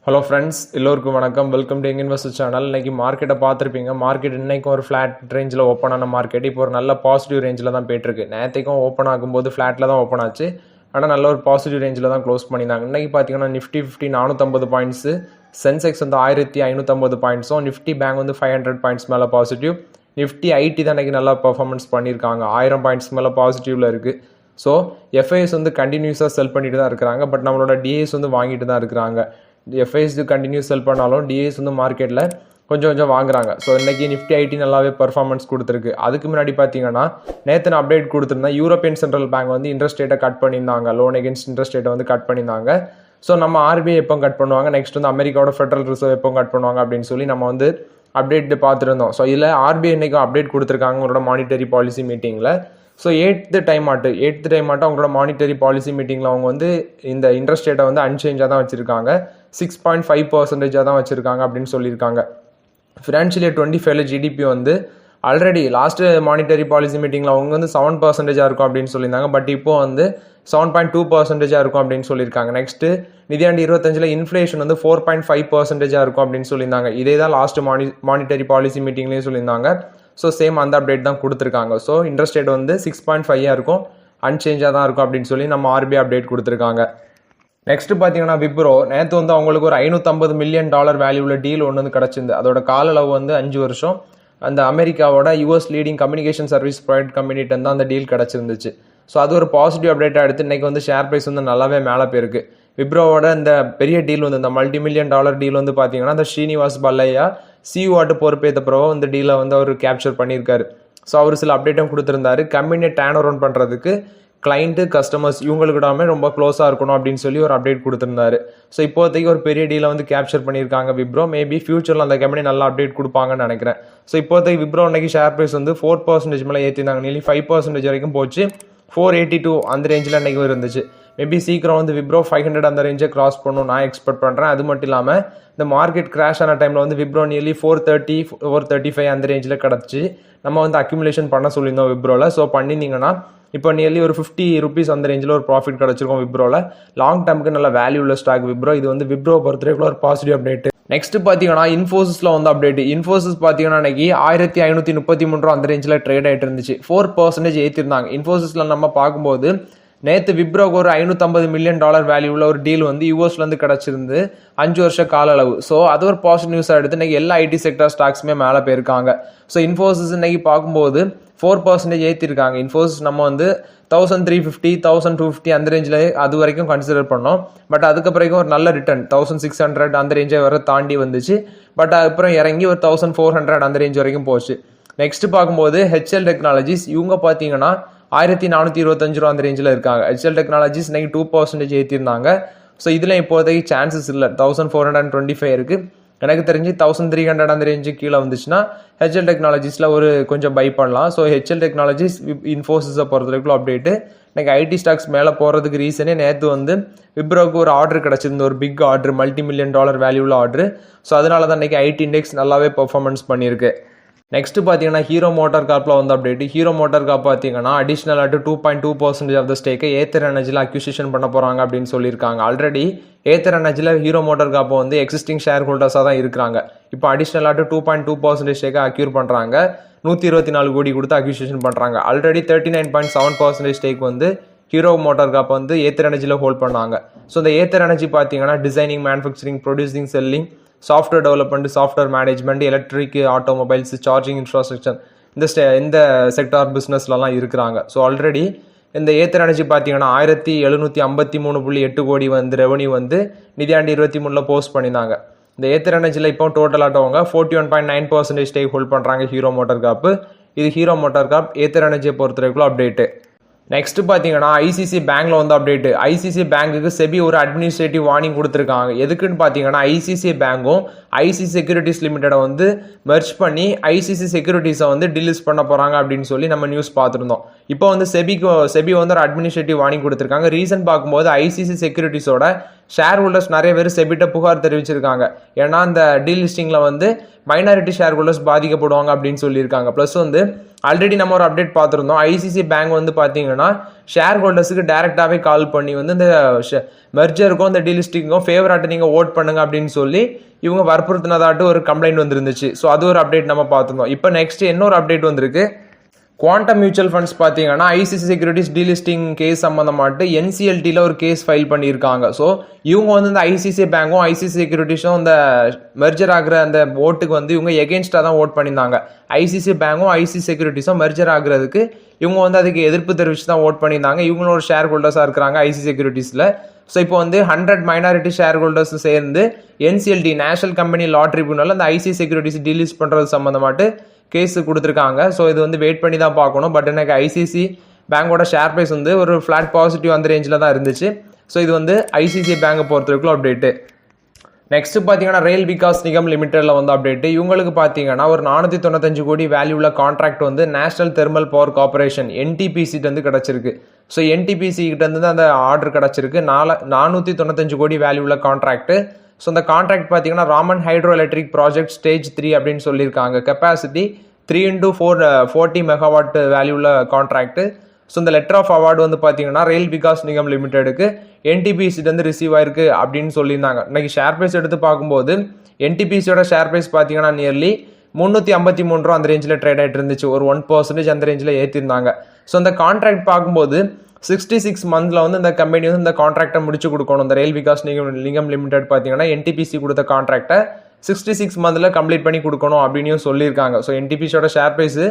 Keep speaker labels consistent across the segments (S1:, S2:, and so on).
S1: Hello friends, எல்லோருக்கும் வணக்கம். Welcome to young investor channel. இன்றைக்கி மார்க்கெட்டை பார்த்துருப்பீங்க. மார்க்கெட் இன்றைக்கும் ஒரு ஃப்ளாட் ரேஞ்சில் ஓப்பன் ஆன மார்க்கெட் இப்போ ஒரு நல்ல பாசிட்டிவ் ரேஞ்சில் தான் போயிட்டுருக்கு. நேற்றுக்கும் ஓப்பன் ஆகும்போது ஃப்ளாட்டில் தான் ஓப்பன் ஆச்சு. ஆனால் நல்ல ஒரு பாசிட்டிவ் ரேஞ்சில் தான் க்ளோஸ் பண்ணியிருந்தாங்க. இன்றைக்கி பார்த்தீங்கன்னா நிஃப்டி 450 பாயிண்ட்ஸு, சென்செக்ஸ் வந்து 1550 பாயிண்ட்ஸும், நிஃப்டி பேங்க் வந்து 500 பாயிண்ட்ஸ் மேலே பாசிட்டிவ். நிஃப்டி ஐடி தான் இன்றைக்கி நல்லா பர்ஃபார்மன்ஸ் பண்ணியிருக்காங்க. 1000 பாயிண்ட்ஸ் மேலே பாசிட்டிவில் இருக்குது. ஸோ எஃப்ஐஎஸ் வந்து கண்டினியூஸாக செல் பண்ணிட்டு தான் இருக்கிறாங்க. பட் நம்மளோட டிஏஎஸ் வந்து வாங்கிட்டு தான் இருக்கிறாங்க. எஃப்ஐஎஸ் கண்டினியூஸ் செல் பண்ணாலும் டிஏஎஸ் வந்து மார்க்கெட்டில் கொஞ்சம் வாங்குறாங்க. ஸோ இன்றைக்கி நிஃப்டி ஐடி நல்லாவே பர்ஃபார்மன்ஸ் கொடுத்துருக்கு. அதுக்கு முன்னாடி பார்த்தீங்கன்னா நேற்று நான் அப்டேட் கொடுத்துருந்தேன். யூரோப்பியன் சென்ட்ரல் பேங்க் வந்து இன்ட்ரெஸ்ட் ரேட்டை கட் பண்ணியிருந்தாங்க. லோன் எகென்ஸ்ட் இன்ட்ரெஸ்ட் ரேட்டை வந்து கட் பண்ணியிருந்தாங்க. ஸோ நம்ம ஆர்பிஐ எப்போ கட் பண்ணுவாங்க, நெக்ஸ்ட் வந்து அமெரிக்காவோட ஃபெடரல் ரிசர்வ் எப்போ கட் பண்ணுவாங்க அப்படின்னு சொல்லி நம்ம வந்து அப்டேட் பார்த்துருந்தோம். ஸோ இதில் ஆர்பிஐ இன்றைக்கி அப்டேட் கொடுத்துருக்காங்க அவங்களோட மானிட்டரி பாலிசி மீட்டிங்கில். ஸோ எயித்து டைம் ஆட்டு அவங்களோட மானிட்டரி பாலிசி மீட்டிங்கில் அவங்க வந்து இந்த இன்ட்ரெஸ்ட் ரேட்டை வந்து அன்சேஞ்சாக தான் வச்சுருக்காங்க. 6.5% தான் வச்சுருக்காங்க அப்படின்னு சொல்லியிருக்காங்க. ஃபினான்ஷியல் இயர் 25 ஜிடிபி வந்து ஆல்ரெடி லாஸ்ட்டு மானிட்டரி பாலிசி மீட்டிங்கில் அவங்க வந்து 7% இருக்கும் அப்படின்னு சொல்லியிருந்தாங்க. பட் இப்போ வந்து 7.2% இருக்கும் அப்படின்னு சொல்லியிருக்காங்க. நெக்ஸ்ட்டு நிதியாண்டு 25 இன்ஃப்ளேஷன் வந்து 4.5% இருக்கும் அப்படின்னு சொல்லியிருந்தாங்க. இதே தான் லாஸ்ட் மானிட்டரி பாலிசி மீட்டிங்லேயும் சொல்லியிருந்தாங்க. ஸோ சேம் அந்த அப்டேட் தான் கொடுத்துருக்காங்க. ஸோ இன்ட்ரெஸ்ட் ரேட் வந்து 6.5 இருக்கும், அன்சேஞ்சாக தான் இருக்கும் அப்படின்னு சொல்லி நம்ம ஆர்பிஐ அப்டேட் கொடுத்துருக்காங்க. நெக்ஸ்ட் பார்த்தீங்கன்னா விப்ரோ நேற்று வந்து அவங்களுக்கு ஒரு $550 மில்லியன் வேல்யூவில் டீல் ஒன்று வந்து கிடச்சிருந்து. அதோட கால அளவு வந்து 5 வருஷம். அந்த அமெரிக்காவோட US leading communication service provide கம்பெனிட்டு தான் அந்த டீல் கிடச்சிருந்துச்சு. ஸோ அது ஒரு பாசிட்டிவ் அப்டேட்டாக எடுத்து இன்றைக்கி வந்து ஷேர் ப்ரைஸ் வந்து நல்லாவே மேலே போயிருக்கு. விப்ரோவோட இந்த பெரிய டீல் வந்து இந்த $multi-million டீல் வந்து பார்த்தீங்கன்னா அந்த ஸ்ரீனிவாஸ் பல்லையா சிஇஓ ஆட்டு பொறுப்பேற்ற பிறகு இந்த டீலை வந்து அவர் கேப்சர் பண்ணியிருக்காரு. ஸோ அவர் சில அப்டேட்டும் கொடுத்துருந்தாரு. கம்பெனியை டேர்ன் அரவுண்ட் பண்ணுறதுக்கு கிளைண்ட்டு கஸ்டமர்ஸ் இவங்களுக்கிடாமே ரொம்ப க்ளோஸாக இருக்கணும் அப்படின்னு சொல்லி ஒரு அப்டேட் கொடுத்துருந்தாரு. ஸோ இப்போதைக்கு ஒரு பெரிய டீலை வந்து கேப்சர் பண்ணியிருக்காங்க விப்ரோ. மேபி ஃபியூச்சரில் அந்த கம்பெனி நல்லா அப்டேட் கொடுப்பாங்கன்னு நினைக்கிறேன். ஸோ இப்போதைக்கு விப்ரோ அன்றைக்கி ஷேர் ப்ரைஸ் வந்து 4% மேலே ஏற்றிருந்தாங்க. நியர்லி 5% வரைக்கும் போச்சு. 482 அந்த ரேஞ்சில் அன்றைக்கும் இருந்துச்சு. மேபி சீக்கிரம் வந்து விப்ரோ 500 அந்த ரேஞ்சை கிராஸ் பண்ணணும் நான் எக்ஸ்பெக்ட் பண்ணுறேன். அது மட்டும் இல்லாமல் இந்த மார்க்கெட் கிராஷ் ஆன டைமில் வந்து விப்ரோ நியர்லி 430 435 அந்த ரேஞ்சில் கிடச்சி நம்ம வந்து அக்யூமுலேஷன் பண்ண சொல்லியிருந்தோம் விப்ரோவில். ஸோ பண்ணியிருந்தீங்கன்னா இப்போ நியர்லி ஒரு ₹50 அந்த ரேஞ்சில் ஒரு ப்ராஃபிட் கிடச்சிருக்கோம் விப்ரோவில். லாங் டேர்முக்கு நல்ல வேல்யூ உள்ள ஸ்டாக் விப்ரோ. இது வந்து விப்ரோ பொறுத்தவரைக்கும் ஒரு பாசிட்டிவ் அப்டேட். நெக்ஸ்ட் பார்த்தீங்கன்னா இன்ஃபோசிஸில் வந்து அப்டேட். இன்ஃபோசிஸ் பார்த்தீங்கன்னா இன்னைக்கு 1533 அந்த ரேஞ்சில் ட்ரேட் ஆகிட்டு இருந்துச்சு. 4% ஏற்றிருந்தாங்க. இன்ஃபோசிஸில் நம்ம பார்க்கும்போது நேற்று விப்ரோக்கு ஒரு $550 மில்லியன் வேல்யூவில் ஒரு டீல் வந்து யூஎஸ்லேருந்து கிடச்சிருந்து 5 வருஷ கால அளவு. ஸோ அது ஒரு பாசிட்டிவ் நியூஸாக எடுத்து இன்றைக்கி எல்லா ஐடி செக்டர் ஸ்டாக்ஸுமே மேலே போயிருக்காங்க. ஸோ இன்ஃபோசிஸ் இன்னைக்கு பார்க்கும்போது 4% ஏற்றிருக்காங்க. இன்ஃபோசிஸ் நம்ம வந்து 1350 1250 அந்த ரேஞ்சில் அது வரைக்கும் கன்சிடர் பண்ணோம். பட் அதுக்கப்புறம் ஒரு நல்ல ரிட்டர்ன் 1600 அந்த ரேஞ்சை வர தாண்டி வந்துச்சு. பட் அதுக்கப்புறம் இறங்கி ஒரு 1400 அந்த ரேஞ்ச் வரைக்கும் போச்சு. நெக்ஸ்ட் பார்க்கும்போது ஹெச்எல் டெக்னாலஜிஸ் இவங்க பார்த்தீங்கன்னா 1425 அந்த ரேஞ்சில் இருக்காங்க. ஹெச்எல் டெக்னாலஜிஸ் இன்னைக்கு 2% ஏற்றிருந்தாங்க. ஸோ இதில் இப்போதைக்கு சான்சஸ் இல்லை. 1425 இருக்குது. எனக்கு தெரிஞ்சு 1300 அந்த ரேஞ்சு கீழே வந்துச்சுன்னா ஹெச்எல் டெக்னாலஜிஸில் ஒரு கொஞ்சம் பை பண்ணலாம். ஸோ ஹெச்எல் டெக்னாலஜிஸ் இன்ஃபோசிஸை பொறுத்தவரைக்கும் அப்டேட்டு. எனக்கு ஐடி ஸ்டாக்ஸ் மேலே போகிறதுக்கு ரீசனே நேற்று வந்து விப்ரோக்கு ஒரு ஆர்டர் கிடச்சிருந்து, ஒரு பிக் ஆர்டர், $multi-million வேல்யூவில் ஆர்டர். ஸோ அதனால தான் இன்றைக்கி ஐடி இண்டெக்ஸ் நல்லாவே பர்ஃபார்மன்ஸ் பண்ணியிருக்கு. நெக்ஸ்ட் பார்த்தீங்கன்னா ஹீரோ மோட்டார் கார்ப்பில் வந்து அப்டேட். ஹீரோ மோட்டார் கார்ப் பார்த்தீங்கன்னா அடிஷ்னலாக 2.2% ஆஃப் த ஸ்டேக்கை ஏத்தர் எனர்ஜியில் அக்யூசிஷன் பண்ண போகிறாங்க அப்படின்னு சொல்லியிருக்காங்க. ஆல்ரெடி ஏத்தர் எனர்ஜியில் ஹீரோ மோட்டார் கார்ப்பை வந்து எக்ஸிஸ்டிங் ஷேர் ஹோல்டர்ஸாக தான் இருக்கிறாங்க. இப்போ அடிஷ்னலாக 2.2% ஸ்டேக்கை அக்யூர் பண்ணுறாங்க. 124 கோடி கொடுத்து அக்யூசிஷன் பண்ணுறாங்க. ஆல்ரெடி 39.7% ஸ்டேக் வந்து ஹீரோ மோட்டார் கார்ப் வந்து ஏத்தர் எனர்ஜியில் ஹோல்ட் பண்ணாங்க. ஸோ இந்த ஏத்தர் எனர்ஜி பார்த்தீங்கன்னா designing, manufacturing, producing, selling, software development, software management, electric, automobiles, charging infrastructure இந்த செக்டார் பிஸ்னஸ்லலாம் இருக்கிறாங்க. ஸோ ஆல்ரெடி இந்த ஏத்தர் எனர்ஜி பார்த்தீங்கன்னா 1753.8 கோடி வந்து ரெவன்யூ வந்து நிதியாண்டு 23 போஸ்ட் பண்ணியிருந்தாங்க. இந்த ஏத்தர் எனர்ஜியில் இப்போ டோட்டல் ஆட்டவங்க 41.9% ஸ்டேக் ஹோல்ட் பண்ணுறாங்க ஹீரோ மோட்டார் கார்ப்பு. இது ஹீரோ மோட்டார் கார்ப் ஏத்தர் எனர்ஜியை பொறுத்தவரைக்கும் அப்டேட்டு. நெக்ஸ்ட் பார்த்தீங்கன்னா ஐசிசி பேங்க்ல வந்து அப்டேட். ஐசிசி பேங்குக்கு செபி ஒரு அட்மினிஸ்ட்ரேட்டிவ் வார்னிங் கொடுத்துருக்காங்க. எதுக்குன்னு பார்த்தீங்கன்னா ஐசிசி பேங்கும் ஐசிசி செக்யூரிட்டிஸ் லிமிடெடை வந்து மெர்ஜ் பண்ணி ஐசிசி செக்யூரிட்டிஸை வந்து டிலிஸ்ட் பண்ண போகிறாங்க அப்படின்னு சொல்லி நம்ம நியூஸ் பார்த்துருந்தோம். இப்போ வந்து செபி வந்து ஒரு அட்மினிஸ்ட்ரேட்டிவ் வார்னிங் கொடுத்துருக்காங்க. ரீசன் பார்க்கும்போது ஐசிசி செக்யூரிட்டிஸோட ஷேர் ஹோல்டர்ஸ் நிறைய பேர் செபிட்ட புகார் தெரிவிச்சிருக்காங்க. ஏன்னா இந்த டீலிஸ்டிங்கில் வந்து மைனாரிட்டி ஷேர் ஹோல்டர்ஸ் பாதிக்கப்படுவாங்க அப்படின்னு சொல்லியிருக்காங்க. ப்ளஸ் வந்து ஆல்ரெடி நம்ம ஒரு அப்டேட் பார்த்துருந்தோம். ஐசிசி பேங்க் வந்து பார்த்தீங்கன்னா ஷேர் ஹோல்டர்ஸுக்கு டேரெக்டாகவே கால் பண்ணி வந்து இந்த மெர்ஜருக்கும் இந்த டீலிஸ்டிங்கும் ஃபேவராட்டு நீங்கள் ஓட் பண்ணுங்க அப்படின்னு சொல்லி இவங்க வற்புறுத்தினதாட்டு ஒரு கம்ப்ளைண்ட் வந்துருந்துச்சு. ஸோ அது ஒரு அப்டேட் நம்ம பார்த்துருந்தோம். இப்போ நெக்ஸ்ட் இன்னொரு அப்டேட் வந்திருக்கு. குவாண்டம் மியூச்சுவல் ஃபண்ட்ஸ் பார்த்தீங்கன்னா ஐசிசி செக்யூரிட்டிஸ் டீலிஸ்டிங் கேஸ் சம்மந்தமாட்டு என்சிஎல்டியில் ஒரு கேஸ் ஃபைல் பண்ணியிருக்காங்க. ஸோ இவங்க வந்து இந்த ஐசிசி பேங்கும் ஐசிசி செக்யூரிட்டிஸும் இந்த மெர்ஜர் ஆகிற அந்த ஓட்டுக்கு வந்து இவங்க எகென்ஸ்டாக தான் ஓட் பண்ணியிருந்தாங்க. ஐசிசி பேங்கும் ஐசிசி செக்யூரிட்டிஸும் மெர்ஜர் ஆகுறதுக்கு இவங்க வந்து அதுக்கு எதிர்ப்பு தெரிவித்து தான் ஓட் பண்ணியிருந்தாங்க. இவங்களும் ஒரு ஷேர் ஹோல்டர்ஸாக இருக்கிறாங்க ஐசிசி செக்யூரிட்டிஸில். ஸோ இப்போ வந்து 100 மைனாரிட்டி ஷேர் ஹோல்டர்ஸ் சேர்ந்து என்சிஎல்டி நேஷனல் கம்பெனி லா ட்ரிபியூனல் அந்த ஐசிசி செக்யூரிட்டிஸ் டீலிஸ்ட் பண்ணுறது சம்மந்தமாட்டு கேஸ் கொடுத்துருக்காங்க. ஸோ இது வந்து வெயிட் பண்ணி தான் பார்க்கணும். பட் எனக்கு ஐசிசி பேங்கோட ஷேர் ப்ரைஸ் வந்து ஒரு ஃப்ளாட் பாசிட்டிவ் அந்த ரேஞ்சில் தான் இருந்துச்சு. ஸோ இது வந்து ஐசிசி பேங்கை பொறுத்தவரைக்கும் அப்டேட்டு. நெக்ஸ்ட் பார்த்தீங்கன்னா ரெயில் விகாஸ் நிகம் லிமிடெடில் வந்து அப்டேட்டு. இவங்களுக்கு பார்த்தீங்கன்னா ஒரு 495 கோடி வேல்யூவில் கான்ட்ராக்ட் வந்து நேஷனல் தெர்மல் பவர் கார்பரேஷன் என்டிபிசிட்டு கிடச்சிருக்கு. ஸோ என்டிபிசி கிட்டேருந்து அந்த ஆர்டர் கிடச்சிருக்கு. 495 கோடி வேல்யூவில் கான்ட்ராக்ட். ஸோ இந்த கான்ட்ராக்ட் பார்த்தீங்கன்னா Raman hydro electric project stage 3 அப்படின்னு சொல்லியிருக்காங்க. கெப்பாசிட்டி 3x440 மெகாவாட் வேல்யூவில் கான்ட்ராக்ட். ஸோ இந்த லெட்டர் ஆஃப் அவார்டு வந்து பார்த்தீங்கன்னா ரயில் விகாஸ் நிகம் லிமிடெடுக்கு என்டிபிசிட்டு ரிசீவ் ஆயிருக்கு அப்படின்னு சொல்லியிருந்தாங்க. இன்னைக்கு ஷேர் ப்ரைஸ் எடுத்து பார்க்கும்போது என்டிபிசியோட ஷேர் ப்ரைஸ் பார்த்தீங்கன்னா நியர்லி 353 ரூபா அந்த ரேஞ்சில் ட்ரேட் ஆகிட்டு இருந்துச்சு. ஒரு 1% அந்த ரேஞ்சில் ஏற்றிருந்தாங்க. ஸோ இந்த கான்ட்ராக்ட் பார்க்கும்போது 66 மந்த்ல வந்து இந்த கம்பெனி வந்து இந்த கான்ட்ராக்டை முடிச்சு கொடுக்கணும். இந்த ரயில் விகாஸ் நிகம் லிமிடெட் பார்த்தீங்கன்னா என்டிபிசி கொடுத்த கான்ட்ராக்டை 66 மந்த்ல கம்ப்ளீட் பண்ணி கொடுக்கணும் அப்படின்னு சொல்லியிருக்காங்க. ஸோ என்டிபிசியோட ஷேர் ப்ரைஸ்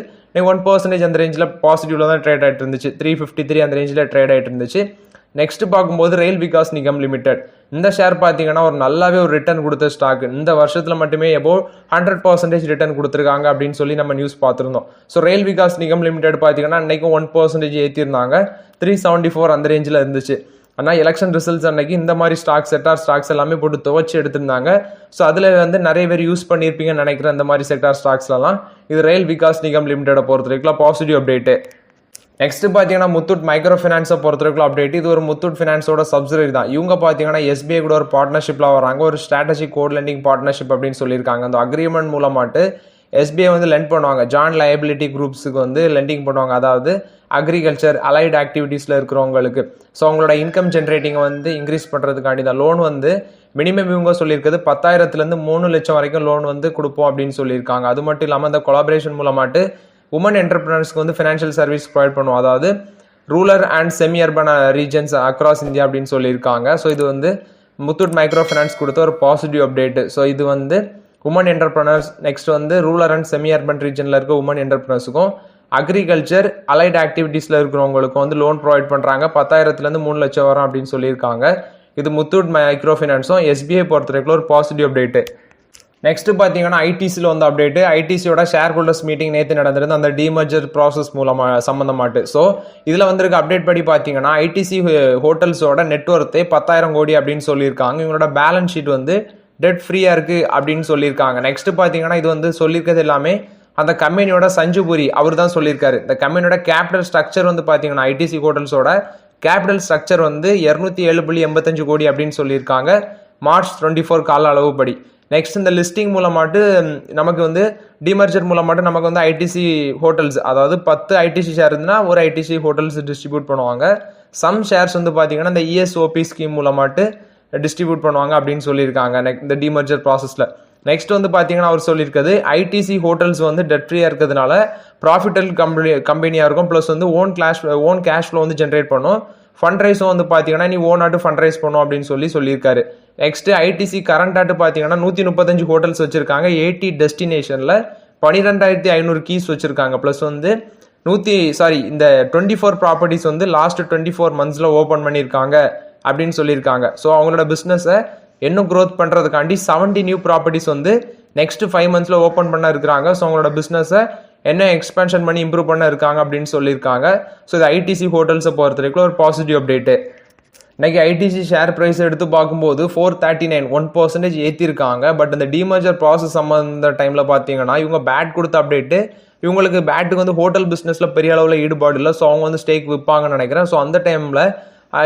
S1: 1% அந்த ரேஞ்சில் பாசிட்டிவ்ல தான் ட்ரேட் ஆகிட்டு இருந்துச்சு. 353 அந்த ரேஞ்சில் ட்ரேட் ஆகிட்டு இருந்துச்சு. நெக்ஸ்ட் பார்க்கும்போது ரயில் விகாஸ் நிகம் லிமிடெட் இந்த ஷேர் பார்த்தீங்கன்னா ஒரு நல்லாவே ஒரு ரிட்டர்ன் கொடுத்த ஸ்டாக். இந்த வருஷத்தில் மட்டுமே எபோவ் 100% ரிட்டர்ன் கொடுத்துருக்காங்க அப்படின்னு சொல்லி நம்ம நியூஸ் பார்த்துருந்தோம். ஸோ ரயில் விகாஸ் நிகம் லிமிடெட் பார்த்தீங்கன்னா அன்னைக்கும் 1% ஏற்றிருந்தாங்க. 374 அந்த ரேஞ்சில் இருந்துச்சு. ஆனால் எலெக்ஷன் ரிசல்ட்ஸ் அன்னைக்கு இந்த மாதிரி செக்டார் ஸ்டாக்ஸ் எல்லாமே போட்டு துவச்சி எடுத்திருந்தாங்க. ஸோ அதில் வந்து நிறைய பேர் யூஸ் பண்ணியிருப்பீங்கன்னு நினைக்கிறேன் இந்த மாதிரி செக்டார் ஸ்டாக்ஸ்லாம். இது ரயில் விகாஸ் நிகம் லிமிடெடை பொறுத்த வரைக்கும் பாசிட்டிவ் அப்டேட்டு. நெக்ஸ்ட் பார்த்தீங்கன்னா முத்தூட் மைக்ரோ ஃபினான்ஸை பொறுத்தவரைக்கும் அப்டேட். இது ஒரு முத்தூட் ஃபினான்ஸோட சப்சிடரி தான். இவங்க பார்த்தீங்கன்னா எஸ்பிஐ கூட ஒரு பார்ட்னர்ஷிப்பில் வராங்க. ஒரு ஸ்ட்ராட்டஜிக் கோட் லெண்டிங் பார்ட்னர்ஷிப் அப்படின்னு சொல்லியிருக்காங்க. அந்த அக்ரிமெண்ட் மூலமாட்டு எஸ்பிஐ வந்து லெண்ட் பண்ணுவாங்க. ஜாயின் லயபிலிட்டி குரூப்ஸுக்கு வந்து லெண்டிங் பண்ணுவாங்க. அதாவது அக்ரிகல்ச்சர் அலைடு ஆக்டிவிட்டீஸில் இருக்கிறவங்களுக்கு. ஸோ அவங்களோட இன்கம் ஜென்ரேட்டிங்கை வந்து இன்க்ரீஸ் பண்ணுறதுக்காண்டி தான் லோன் வந்து மினிமம் இவங்க சொல்லியிருக்கிறது 10,000 3 லட்சம் வரைக்கும் லோன் வந்து கொடுப்போம் அப்படின்னு சொல்லியிருக்காங்க. அது மட்டும் இல்லாமல் இந்த கொலாபரேஷன் மூலமாட்டு உமன் என்டர்பிரினர்ஸ்க்கு வந்து ஃபினான்ஷியல் சர்வீஸ் ப்ரொவைட் பண்ணுவோம். அதாவது rural and semi urban regions across India அப்படின்னு சொல்லியிருக்காங்க. ஸோ இது வந்து முத்தூட் மைக்ரோ ஃபினான்ஸ் கொடுத்த ஒரு பாசிட்டிவ் அப்டேட்டு. ஸோ இது வந்து உமன் என்டர்பிரினர்ஸ் நெக்ஸ்ட் வந்து ரூரல் அண்ட் செமி அர்பன் ரீஜனில் இருக்க உமன் என்டர்பிரினர்ஸுக்கும் அக்ரிகல்ச்சர் அலைட் ஆக்டிவிட்டீஸில் இருக்கிறவங்களுக்கும் வந்து லோன் ப்ரொவைட் பண்ணுறாங்க. 10,000 3 லட்சம் வரும் அப்படின்னு சொல்லியிருக்காங்க. இது முத்தூட் மைக்ரோ ஃபினான்ஸும் எஸ்பிஐ பொறுத்த வரைக்கும் ஒரு பாசிட்டிவ் அப்டேட்டு. நெக்ஸ்ட் பார்த்தீங்கன்னா ஐடிசியில் வந்து அப்டேட்டு. ஐடிசியோட ஷேர் ஹோல்டர்ஸ் மீட்டிங் நேற்று நடந்திருந்து அந்த டிமர்ஜர் ப்ராசஸ் மூலமாக சம்மந்தமாட்டு. ஸோ இதில் வந்திருக்க அப்டேட் படி பார்த்தீங்கன்னா ஐடிசி ஹோட்டல்ஸோட நெட்ஒர்த்தே 10,000 கோடி அப்படின்னு சொல்லியிருக்காங்க. இவங்களோட பேலன்ஸ் ஷீட் வந்து டெட் ஃப்ரீயாக இருக்குது அப்படின்னு சொல்லியிருக்காங்க. நெக்ஸ்ட் பார்த்தீங்கன்னா இது வந்து சொல்லியிருக்கிறது எல்லாமே அந்த கம்பெனியோட சஞ்சுபுரி அவர் தான் சொல்லியிருக்காரு. இந்த கம்பெனியோட கேபிட்டல் ஸ்ட்ரக்சர் வந்து பார்த்தீங்கன்னா ஐடிசி ஹோட்டல்ஸோட கேபிட்டல் ஸ்ட்ரக்சர் வந்து 207.85 கோடி அப்படின்னு சொல்லியிருக்காங்க மார்ச் 24 கால அளவுப்படி. நெக்ஸ்ட் இந்த லிஸ்டிங் மூலமாட்டு நமக்கு வந்து டிமர்ஜர் மூலமாட்டு நமக்கு வந்து ஐடிசி ஹோட்டல்ஸ் அதாவது 10 ஐடிசி ஷேர் இருந்துன்னா ஒரு ஐடிசி ஹோட்டல்ஸ் டிஸ்ட்ரிபியூட் பண்ணுவாங்க. சம் ஷேர்ஸ் வந்து பார்த்தீங்கன்னா இந்த இஎஸ்ஓபி ஸ்கீம் மூலமாட்டு டிஸ்ட்ரிபியூட் பண்ணுவாங்க அப்படின்னு சொல்லியிருக்காங்க இந்த டிமர்ஜர் ப்ராசஸில். நெக்ஸ்ட் வந்து பார்த்தீங்கன்னா அவர் சொல்லியிருக்கிறது ஐடிசி ஹோட்டல்ஸ் வந்து டெட் ஃப்ரீயாக இருக்கிறதுனால ப்ராஃபிட்டல் கம்பெனியாக இருக்கும். ப்ளஸ் வந்து ஓன் கேஷ் ஃப்ளோ வந்து ஜென்ரேட் பண்ணும். ஃபண்ட் ரைஸும் வந்து பார்த்தீங்கன்னா நீ ஓனாட்டு ஃபண்ட் ரைஸ் பண்ணும் அப்படின்னு சொல்லியிருக்காரு. நெக்ஸ்ட் ஐடிசி கரண்டாட்டு பார்த்தீங்கன்னா 135 ஹோட்டல்ஸ் வச்சிருக்காங்க. 80 டெஸ்டினேஷனில் 12,500 கீஸ் வச்சிருக்காங்க. ப்ளஸ் வந்து இந்த 24 ப்ராப்பர்ட்டிஸ் வந்து லாஸ்ட் 24 மந்த்ஸில் ஓப்பன் பண்ணியிருக்காங்க அப்படின்னு சொல்லியிருக்காங்க. ஸோ அவங்களோட பிஸ்னஸை இன்னும் க்ரோத் பண்ணுறதுக்காண்டி 70 நியூ ப்ராப்பர்ட்டிஸ் வந்து நெக்ஸ்ட் 5 மந்த்ஸில் ஓப்பன் பண்ண இருக்கிறாங்க. ஸோ அவங்களோட பிஸ்னஸை என்ன எக்ஸ்பென்ஷன் பண்ணி இம்ப்ரூவ் பண்ண இருக்காங்க அப்படின்னு சொல்லியிருக்காங்க. ஸோ இது ஐடிசி ஹோட்டல்ஸை பொறுத்த வரைக்கும் ஒரு பாசிட்டிவ் அப்டேட்டு. இன்னைக்கு ஐடிசி ஷேர் ப்ரைஸ் எடுத்து பார்க்கும்போது 439 1% ஏற்றிருக்காங்க. பட் இந்த டிமர்ஜர் ப்ராசஸ் சம்மந்த டைமில் பார்த்தீங்கன்னா இவங்க பேட் கொடுத்த அப்டேட்டு இவங்களுக்கு பேட்டுக்கு வந்து ஹோட்டல் பிஸ்னஸில் பெரிய அளவில் ஈடுபாடு இல்லை. ஸோ அவங்க வந்து ஸ்டேக் விற்பாங்கன்னு நினைக்கிறேன். ஸோ அந்த டைமில்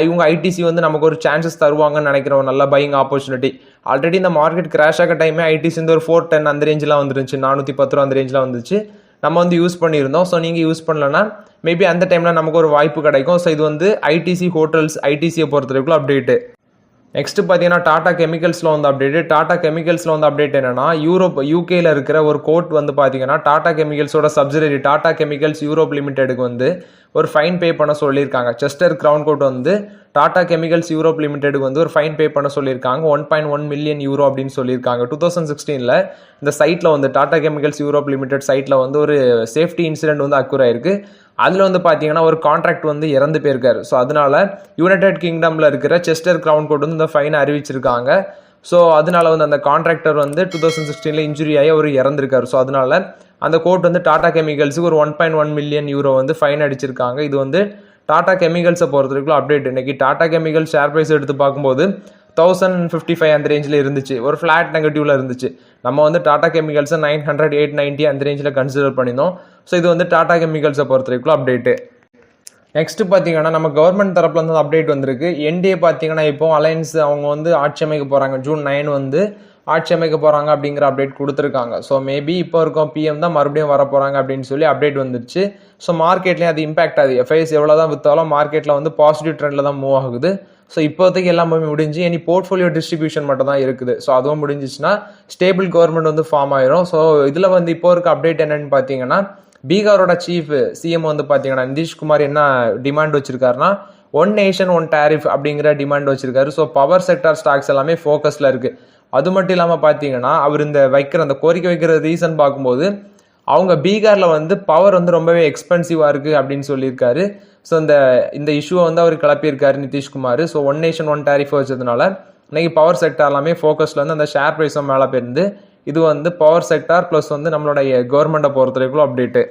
S1: இவங்க ஐடிசி வந்து நமக்கு ஒரு சான்சஸ் தருவாங்கன்னு நினைக்கிற ஒரு நல்ல பையிங் ஆப்பர்ச்சுனிட்டி. ஆல்ரெடி இந்த மார்க்கெட் கிராஷ் ஆக டைமே ஐடிசி வந்து ஒரு 410 அந்த ரேஞ்செலாம் வந்துருந்துச்சு, 410 ரூபா அந்த ரேஞ்சில் வந்துச்சு. நம்ம வந்து யூஸ் பண்ணியிருந்தோம். ஸோ நீங்கள் யூஸ் பண்ணலன்னா மேபி அந்த டைமில் நமக்கு ஒரு வாய்ப்பு கிடைக்கும். ஸோ இது வந்து ஐடிசி ஹோட்டல்ஸ் ஐடிசியை பொறுத்தவரைக்கும் அப்டேட்டு. நெக்ஸ்ட் பார்த்தீங்கன்னா டாடா கெமிக்கல்ஸில் வந்து அப்டேட்டு. டாடா கெமிக்கல்ஸில் வந்து அப்டேட் என்னன்னா, யூகேல இருக்கிற ஒரு கோர்ட் வந்து பார்த்தீங்கன்னா டாடா கெமிக்கல்ஸோட சப்சிடரி டாடா கெமிக்கல்ஸ் யூரோப் லிமிடெடுக்கு வந்து ஒரு ஃபைன் பே பண்ண சொல்லியிருக்காங்க. செஸ்டர் கிரவுன் கோர்ட் வந்து டாடா கெமிக்கல்ஸ் யூரோப் லிமிடெடுக்கு வந்து ஒரு ஃபைன் பே பண்ண சொல்லியிருக்காங்க. 1.1 மில்லியன் யூரோ அப்படின்னு சொல்லியிருக்காங்க. 2016 இந்த சைட்டில் வந்து டாடா கெமிக்கல்ஸ் யூரோப் லிமிடெட் சைட்டில் வந்து ஒரு சேஃப்டி இன்சிடென்ட் வந்து அக்யூர் ஆயிருக்கு. அதில் வந்து பார்த்தீங்கன்னா ஒரு கான்ட்ராக்ட் வந்து இறந்து போயிருக்காரு. ஸோ அதனால யுனைடெட் கிங்டமில் இருக்கிற செஸ்டர் கிரவுன் கோர்ட் வந்து இந்த ஃபைனை அறிவிச்சிருக்காங்க. ஸோ அதனால வந்து அந்த கான்ட்ராக்டர் வந்து 2016 இன்ஜுரி ஆகி அவர் இறந்திருக்காரு. ஸோ அதனால அந்த கோர்ட் வந்து டாடா கெமிக்கல்ஸுக்கு ஒரு 1.1 மில்லியன் யூரோ வந்து ஃபைன் அடிச்சிருக்காங்க. இது வந்து டாடா கெமிக்கல்ஸை பொறுத்தவரைக்கும் அப்டேட். இன்னைக்கு டாடா கெமிக்கல் ஷேர் ப்ரைஸ் எடுத்து பார்க்கும்போது 1055 அந்த ரேஞ்சில் இருந்துச்சு, ஒரு ஃப்ளாட் நெகட்டிவ்ல இருந்துச்சு. நம்ம வந்து டாடா கெமிக்கல்ஸை 900 890 அந்த ரேஞ்சில் கன்சிடர் பண்ணியிருந்தோம். ஸோ இது வந்து டாடா கெமிக்கல்ஸை பொறுத்தவரைக்கும் அப்டேட்டு. நெக்ஸ்ட் பார்த்தீங்கன்னா நம்ம கவர்மெண்ட் தரப்புல இருந்து அப்டேட் வந்திருக்கு. என்டிஏ பார்த்தீங்கன்னா இப்போ அலையன்ஸ் அவங்க வந்து ஆட்சி அமைக்க போகிறாங்க. June 9 வந்து ஆட்சி அமைக்க போகிறாங்க அப்படிங்கிற அப்டேட் கொடுத்துருக்காங்க. ஸோ மேபி இப்போ இருக்கும் பிஎம் தான் மறுபடியும் வர போகிறாங்க அப்படின்னு சொல்லி அப்டேட் வந்துருச்சு. ஸோ மார்க்கெட்லேயும் அது இம்பாக்ட் ஆகுது. எஃப்ஐஎஸ் எவ்வளோ தான் விற்றாலும் மார்க்கெட்டில் வந்து பாசிட்டிவ் ட்ரெண்டில் தான் மூவ் ஆகுது. ஸோ இப்போதைக்கு எல்லாமே முடிஞ்சு இனி போர்ட்ஃபோலியோ டிஸ்ட்ரிபியூஷன் மட்டும் தான் இருக்குது. ஸோ அதுவும் முடிஞ்சிச்சுன்னா ஸ்டேபிள் கவர்மெண்ட் வந்து ஃபார்ம் ஆயிரும். ஸோ இதில் வந்து இப்போ இருக்க அப்டேட் என்னன்னு பார்த்தீங்கன்னா, பீகாரோட சீஃப் சிஎம் வந்து பார்த்தீங்கன்னா நிதிஷ்குமார் என்ன டிமாண்ட் வச்சிருக்காருன்னா, 1 நேஷன் 1 டேரிஃப் அப்படிங்கிற டிமாண்ட் வச்சிருக்காரு. ஸோ பவர் செக்டார் ஸ்டாக்ஸ் எல்லாமே ஃபோக்கஸில் இருக்கு. அது மட்டும் இல்லாமல் பார்த்தீங்கன்னா அவர் இந்த அந்த கோரிக்கை வைக்கிற ரீசன் பார்க்கும்போது அவங்க பீகாரில் வந்து பவர் வந்து ரொம்பவே எக்ஸ்பென்சிவாக இருக்குது அப்படின்னு சொல்லியிருக்காரு. ஸோ இந்த இஷ்யூவை வந்து அவர் கிளப்பியிருக்காரு நிதிஷ்குமார். ஸோ 1 நேஷன் 1 டேரிஃப் வச்சதுனால இன்னைக்கு பவர் செக்டார் எல்லாமே ஃபோக்கஸில் வந்து அந்த ஷேர் ப்ரைஸும் மேலே போயிருந்து. இது வந்து பவர் செக்டார் ப்ளஸ் வந்து நம்மளுடைய கவர்மெண்ட்டை பொறுத்தவரைக்கும் அப்டேட்டு.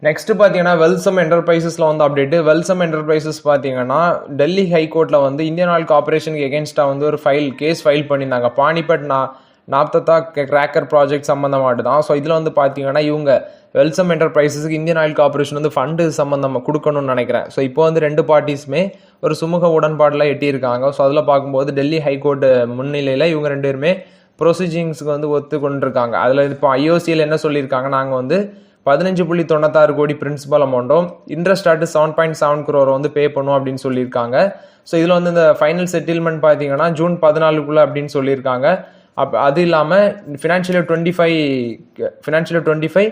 S1: நெக்ஸ்ட் பார்த்தீங்கன்னா வெல்சம் என்டர்பிரைசஸில் வந்து அப்டேட்டு. வெல்சம் என்டர்பிரைசஸ் பார்த்தீங்கன்னா டெல்லி ஹைகோர்ட்டில் வந்து இந்தியன் ஆயில் கார்பரேஷனுக்கு எகென்ஸ்டாக வந்து ஒரு கேஸ் ஃபைல் பண்ணியிருந்தாங்க. பானிபட் நாப்தா கிராக்கர் ப்ராஜெக்ட் சம்மந்தமாட்டு தான். ஸோ இதில் வந்து பார்த்தீங்கன்னா இவங்க வெல்சம் என்டர்பிரைசஸுக்கு இந்தியன் ஆயில் கார்பரேஷன் வந்து ஃபண்டு சம்மந்தமாக கொடுக்கணும்னு நினைக்கிறேன். ஸோ இப்போ வந்து 2 பார்ட்டிஸுமே ஒரு சுமூக உடன்பாடில் எட்டியிருக்காங்க. ஸோ அதில் பார்க்கும்போது டெல்லி ஹைகோர்ட் முன்னிலையில் இவங்க 2 பேருமே ப்ரொசீஜிங்ஸுக்கு வந்து ஒத்துக்கொண்டிருக்காங்க. அதில் இப்போ ஐஓசியில் என்ன சொல்லியிருக்காங்க, நாங்கள் வந்து 15.96 கோடி பிரின்சிபல் அமௌண்ட்டும் இன்ட்ரெஸ்ட் ஆட்டு 7.7 crore வந்து பே பண்ணுவோம் அப்படின்னு சொல்லியிருக்காங்க. ஸோ இதில் வந்து இந்த ஃபைனல் செட்டில்மெண்ட் பார்த்தீங்கன்னா June 14 அப்படின்னு சொல்லியிருக்காங்க. அது இல்லாமல் ஃபினான்ஷியல் 25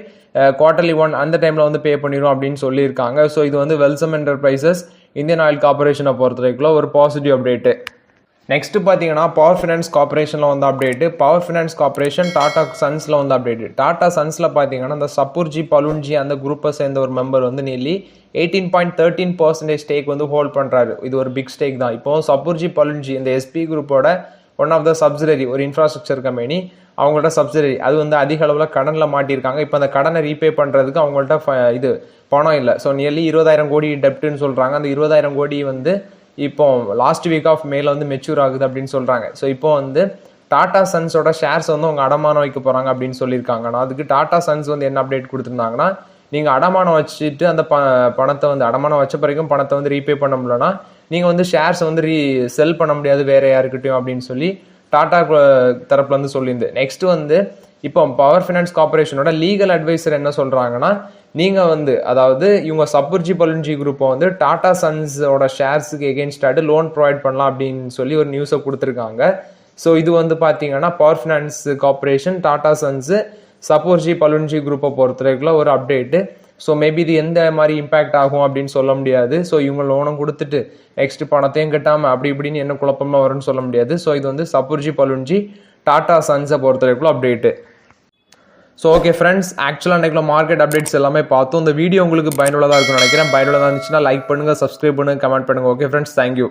S1: குவார்டர்லி 1 அந்த டைமில் வந்து பே பண்ணிடும் அப்படின்னு சொல்லியிருக்காங்க. ஸோ இது வந்து வெல்சம் என்டர்பிரைசஸ் இந்தியன் ஆயில் கார்பரேஷனை பொறுத்தவரைக்கும் ஒரு பாசிட்டிவ் அப்டேட்டு. நெக்ஸ்ட் பார்த்தீங்கன்னா பவர் ஃபினான்ஸ் கார்பரேஷனில் வந்து update. Power finance corporation Tata சன்ஸில் வந்து அப்டேட்டு. டாடா சன்ஸில் பார்த்தீங்கன்னா இந்த சப்பூர்ஜி பலுன்ஜி அந்த குரூப்பை சேர்ந்த ஒரு மெம்பர் வந்து நியர்லி 18.13% ஸ்டேக் வந்து ஹோல்ட் பண்ணுறாரு. இது ஒரு பிக் ஸ்டேக் தான். இப்போ சப்பூர்ஜி பலுன்ஜி இந்த எஸ்பி குரூப்போட ஒன் ஆஃப் த சப்சிடரி, ஒரு இன்ஃப்ராஸ்ட்ரக்சர் கம்பெனி, அவங்கள்ட்ட சப்சிடரி அது வந்து அதிக அளவில் கடனில் மாட்டியிருக்காங்க. இப்போ அந்த கடனை ரீபே பண்ணுறதுக்கு அவங்கள்ட்ட இது பணம் இல்லை. ஸோ நியர்லி 20,000 கோடி டெப்ட்டுன்னு சொல்கிறாங்க. அந்த 20,000 கோடி வந்து இப்போ லாஸ்ட் வீக் ஆஃப் மேல வந்து மெச்சூர் ஆகுது அப்படின்னு சொல்கிறாங்க. ஸோ இப்போ வந்து டாடா சன்ஸோட ஷேர்ஸ் வந்து அவங்க அடமானம் வைக்க போகிறாங்க அப்படின்னு சொல்லியிருக்காங்க. ஆனால் அதுக்கு டாடா சன்ஸ் வந்து என்ன அப்டேட் கொடுத்துருந்தாங்கன்னா, நீங்கள் அடமானம் வச்சுட்டு அந்த பணத்தை வந்து அடமானம் வச்ச பிறகும் பணத்தை வந்து ரீபே பண்ண முடியலன்னா நீங்கள் வந்து ஷேர்ஸ் வந்து செல் பண்ண முடியாது வேற யாருக்கிட்டையும் அப்படின்னு சொல்லி டாடா தரப்புல இருந்து சொல்லியிருந்து. நெக்ஸ்ட் வந்து இப்போ பவர் ஃபினான்ஸ் கார்பரேஷனோட லீகல் அட்வைசர் என்ன சொல்கிறாங்கன்னா, நீங்கள் வந்து அதாவது இவங்க சப்பூர்ஜி பலுன்ஜி குரூப்பை வந்து டாடா சன்ஸோட ஷேர்ஸுக்கு எகென்ஸ்டாட்டு லோன் ப்ரொவைட் பண்ணலாம் அப்படின்னு சொல்லி ஒரு நியூஸை கொடுத்துருக்காங்க. ஸோ இது வந்து பார்த்தீங்கன்னா power finance corporation, Tata Sons, Shapoorji Pallonji குரூப்பை பொறுத்தவரைக்கும் ஒரு அப்டேட்டு. ஸோ மேபி இது எந்த மாதிரி இம்பேக்ட் ஆகும் அப்படின்னு சொல்ல முடியாது. ஸோ இவங்க லோனும் கொடுத்துட்டு நெக்ஸ்ட் பணத்தையும் கட்டாமல் அப்படி இப்படின்னு என்ன குழப்பமாக வரும்னு சொல்ல முடியாது. ஸோ இது வந்து சப்பூர்ஜி பலுன்ஜி டாடா சன்ஸை பொறுத்தவரைக்கும் அப்டேட்டு. ஸோ ஓகே ஃப்ரெண்ட்ஸ், ஆக்சுவலாக அன்றைக்குள்ள மார்க்கெட் அப்டேட்ஸ் எல்லாமே பார்த்தோம். இந்த வீடியோ உங்களுக்கு பயனுள்ளதாக இருக்கும்னு நினைக்கிறேன். பயனுள்ளதாக இருந்துச்சுன்னா லைக் பண்ணுங்கள், சப்ஸ்கிரைப் பண்ணுங்கள், கமெண்ட் பண்ணுங்கள். Okay friends, thank you.